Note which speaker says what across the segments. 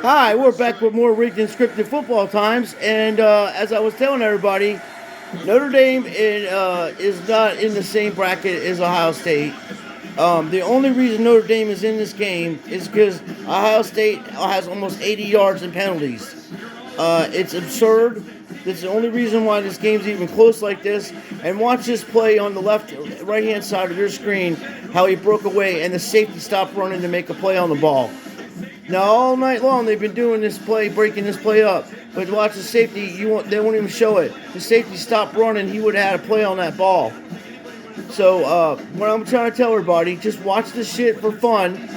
Speaker 1: Hi, we're back with more rigged and scripted football times, and as I was telling everybody, Notre Dame is not in the same bracket as Ohio State. The only reason Notre Dame is in this game is because Ohio State has almost 80 yards in penalties. It's absurd. That's the only reason why this game's even close like this. And watch this play on the right hand side of your screen, how he broke away and the safety stopped running to make a play on the ball. Now all night long they've been doing this play, breaking this play up. But watch the safety, they won't even show it. The safety stopped running, he would have had a play on that ball. So what I'm trying to tell everybody, just watch this shit for fun.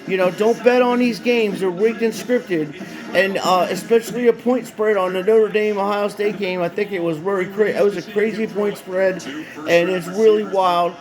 Speaker 1: You know, don't bet on these games. They're rigged and scripted. And especially a point spread on the Notre Dame-Ohio State game. I think it was it was a crazy point spread, and it's really wild.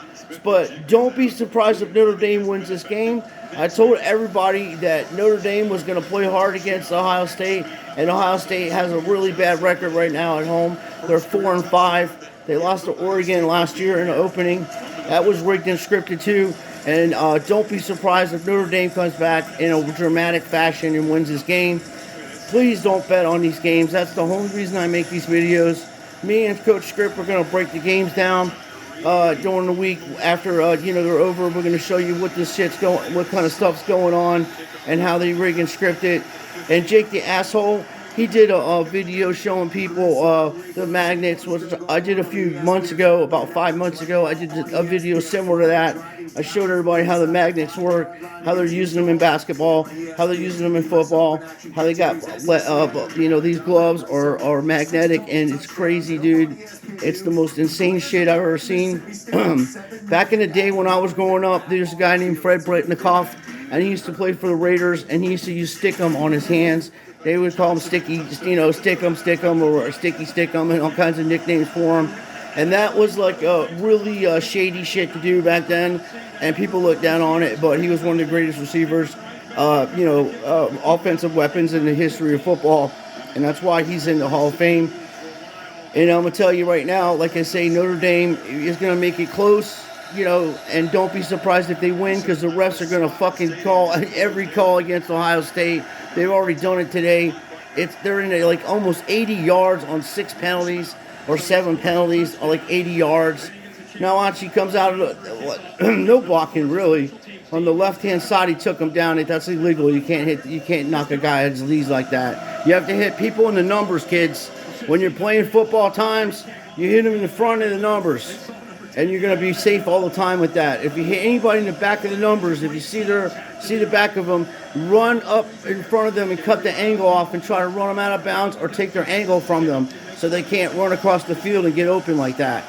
Speaker 1: But don't be surprised if Notre Dame wins this game. I told everybody that Notre Dame was going to play hard against Ohio State, and Ohio State has a really bad record right now at home. They're 4-5. They lost to Oregon last year in the opening. That was rigged and scripted too. And don't be surprised if Notre Dame comes back in a dramatic fashion and wins this game. Please don't bet on these games. That's the only reason I make these videos. Me and Coach Script are going to break the games down during the week after they're over. We're going to show you what kind of stuff's going on, and how they rig and script it. And Jake the asshole, he did a video showing people the magnets, which I did a few months ago, about 5 months ago. I did a video similar to that. I showed everybody how the magnets work, how they're using them in basketball, how they're using them in football, how they got, these gloves are magnetic, and it's crazy, dude. It's the most insane shit I've ever seen. Back in the day when I was growing up, there's a guy named Fred Bretnikoff, and he used to play for the Raiders, and he used to use stick-em on his hands. They would call him sticky, stick-em, or sticky-stick-em, and all kinds of nicknames for him. And that was like really shady shit to do back then, and people looked down on it, but he was one of the greatest receivers, offensive weapons in the history of football, and that's why he's in the Hall of Fame. And I'm going to tell you right now, like I say, Notre Dame is going to make it close, and don't be surprised if they win, because the refs are going to fucking call every call against Ohio State. They've already done it today. They're in like almost 80 yards on 6 penalties. Or 7 penalties, or like 80 yards. Now watch, he comes out of no blocking really. On the left-hand side, he took him down. That's illegal. You can't knock a guy at his knees like that. You have to hit people in the numbers, kids. When you're playing football times, you hit them in the front of the numbers, and you're gonna be safe all the time with that. If you hit anybody in the back of the numbers, if you see the back of them, run up in front of them and cut the angle off and try to run them out of bounds or take their angle from them, so they can't run across the field and get open like that.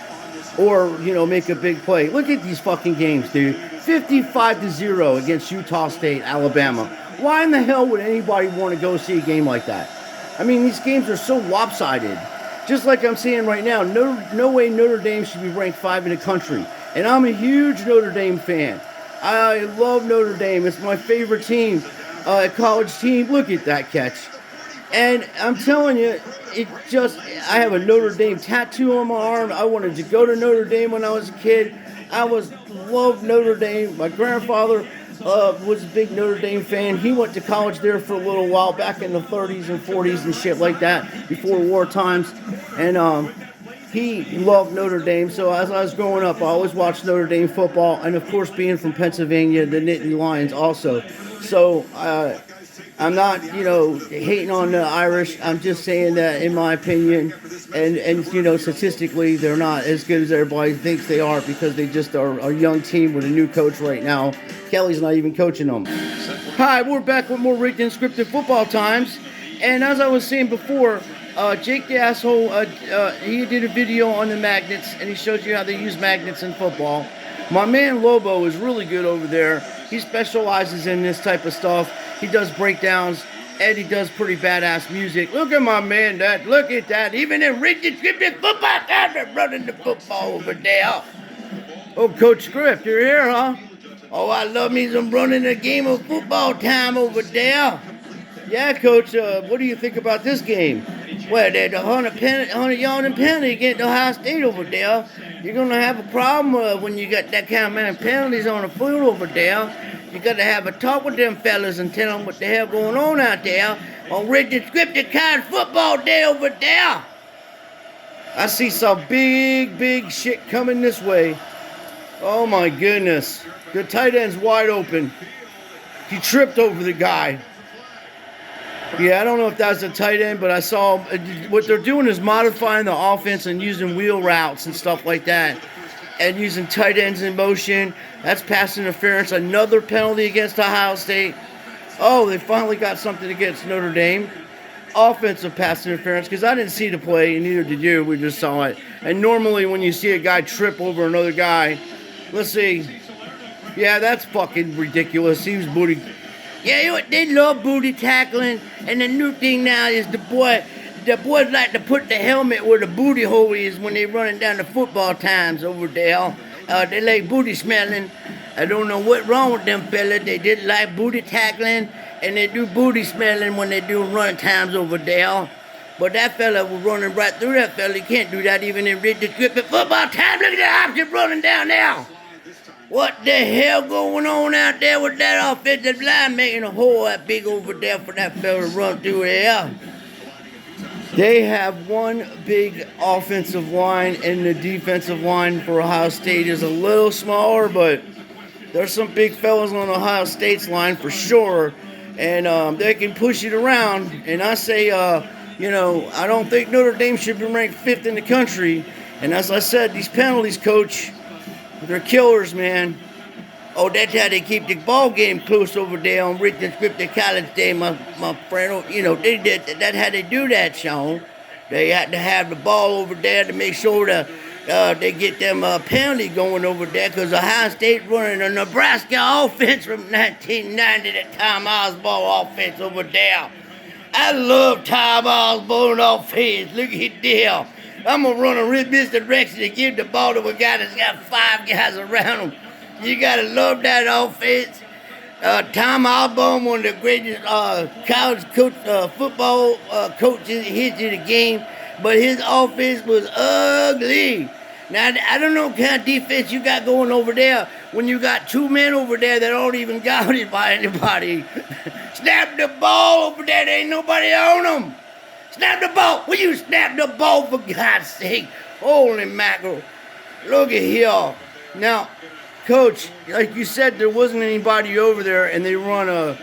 Speaker 1: Or, make a big play. Look at these fucking games, dude. 55-0 against Utah State, Alabama. Why in the hell would anybody want to go see a game like that? I mean, these games are so lopsided. Just like I'm saying right now, no way Notre Dame should be ranked 5 in the country. And I'm a huge Notre Dame fan. I love Notre Dame. It's my favorite team, college team. Look at that catch. And I'm telling you, I have a Notre Dame tattoo on my arm. I wanted to go to Notre Dame when I was a kid. Loved Notre Dame. My grandfather was a big Notre Dame fan. He went to college there for a little while back in the 30s and 40s and shit like that, before war times. And he loved Notre Dame. So as I was growing up, I always watched Notre Dame football. And of course, being from Pennsylvania, the Nittany Lions also. So I'm not, hating on the Irish. I'm just saying that, in my opinion, and statistically, they're not as good as everybody thinks they are, because they just are a young team with a new coach right now. Kelly's not even coaching them. Hi, we're back with more rigged and scripted football times. And as I was saying before, Jake the asshole, he did a video on the magnets, and he showed you how they use magnets in football. My man Lobo is really good over there. He specializes in this type of stuff. He does breakdowns, and he does pretty badass music. Look at my man, look at that. Even in rigged and scripted football time, they're running the football over there. Oh, Coach Script, you're here, huh? Oh, I love me some running a game of football time over there. Yeah, Coach, what do you think about this game? Well, there's a 100-yard and penalty against Ohio State over there. You're going to have a problem when you got that kind of many penalties on the field over there. You got to have a talk with them fellas and tell them what the hell going on out there on rigid scripted college football day over there. I see some big shit coming this way. Oh my goodness. The tight end's wide open. He tripped over the guy. Yeah, I don't know if that's a tight end, but I saw what they're doing is modifying the offense and using wheel routes and stuff like that. And using tight ends in motion. That's pass interference. Another penalty against Ohio State. Oh, they finally got something against Notre Dame. Offensive pass interference, because I didn't see the play, and neither did you. We just saw it. And normally when you see a guy trip over another guy, let's see. Yeah, that's fucking ridiculous. He was booty. Yeah, they love booty tackling. And the new thing now is the boys like to put the helmet where the booty hole is when they running down the football times over there. They like booty smelling. I don't know what's wrong with them fellas. They just like booty tackling, and they do booty smelling when they do run times over there. But that fella was running right through that fella. He can't do that even in rigid scripted football time. Look at the option running down there. What the hell going on out there with that offensive line making a hole that big over there for that fella to run through there? They have one big offensive line, and the defensive line for Ohio State is a little smaller, but there's some big fellas on Ohio State's line for sure, and they can push it around. And I say, I don't think Notre Dame should be ranked 5th in the country. And as I said, these penalties, Coach, they're killers, man. Oh, that's how they keep the ball game close over there on Richmond Scripted College Day, my friend. That's how they do that, Sean. They have to have the ball over there to make sure that they get them penalty going over there, because Ohio State running a Nebraska offense from 1990, the Tom Osborne offense over there. I love Tom Osborne offense. Look at there. I'm going to run a this direction and give the ball to a guy that's got 5 guys around him. You got to love that offense. Tom Osborne, one of the greatest college football coaches in the history of the game, but his offense was ugly. Now, I don't know what kind of defense you got going over there when you got 2 men over there that don't even guarded by anybody. Snap the ball over there. There ain't nobody on them. Snap the ball. Will you snap the ball, for God's sake? Holy mackerel. Look at here. Now, Coach, like you said, there wasn't anybody over there, and they run a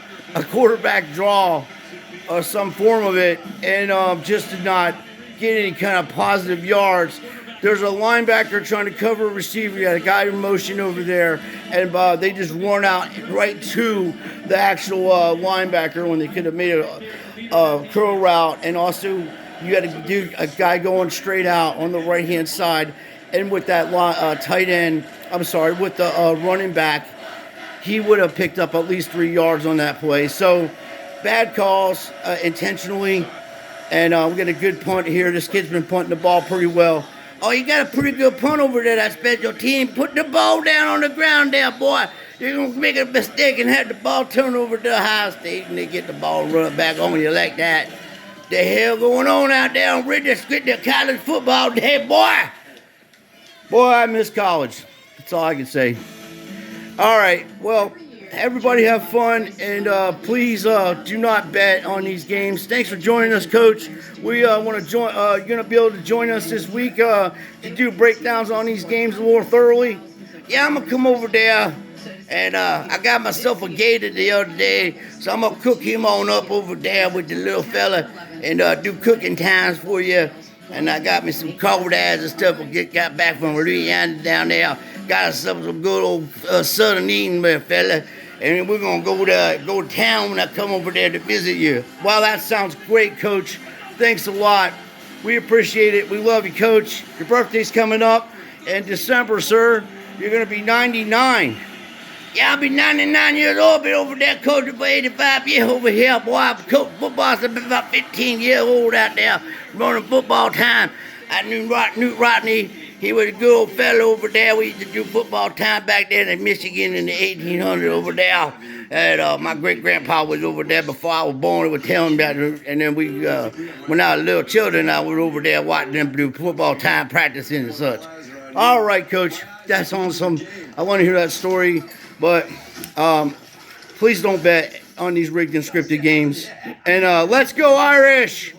Speaker 1: quarterback draw or some form of it, and just did not get any kind of positive yards. There's a linebacker trying to cover a receiver. You got a guy in motion over there, and they just run out right to the actual linebacker when they could have made a curl route. And also, you got a guy going straight out on the right-hand side. And with that tight end, with the running back, he would have picked up at least 3 yards on that play. So, bad calls intentionally. And we got a good punt here. This kid's been punting the ball pretty well. Oh, you got a pretty good punt over there, that special team. Put the ball down on the ground there, boy. You're going to make a mistake and have the ball turn over to Ohio State, and they get the ball and run it back on you like that. The hell going on out there on Richmond Scripted College football day, boy? Boy, I miss college. That's all I can say. All right, well, everybody have fun, and please do not bet on these games. Thanks for joining us, Coach. We want to join. You're gonna be able to join us this week to do breakdowns on these games more thoroughly. Yeah, I'm gonna come over there, and I got myself a gator the other day, so I'm gonna cook him on up over there with the little fella, and do cooking times for you. And I got me some cold ass and stuff. Got back from Louisiana down there. Got us some good old southern eating, fella. And we're going to go to town when I come over there to visit you. Well, that sounds great, Coach. Thanks a lot. We appreciate it. We love you, Coach. Your birthday's coming up in December, sir. You're going to be 99. Yeah, I'll be 99 years old. Been over there coaching for 85 years over here. Boy, I've coached football since I've been about 15 years old out there running football time. I knew Newt Rodney. He was a good old fellow over there. We used to do football time back then in Michigan in the 1800s over there. And my great-grandpa was over there before I was born. He would tell him about it. And then when I was little children, I was over there watching them do football time practicing and such. All right, Coach. That's awesome. I want to hear that story. But Please don't bet on these rigged and scripted games. And let's go Irish!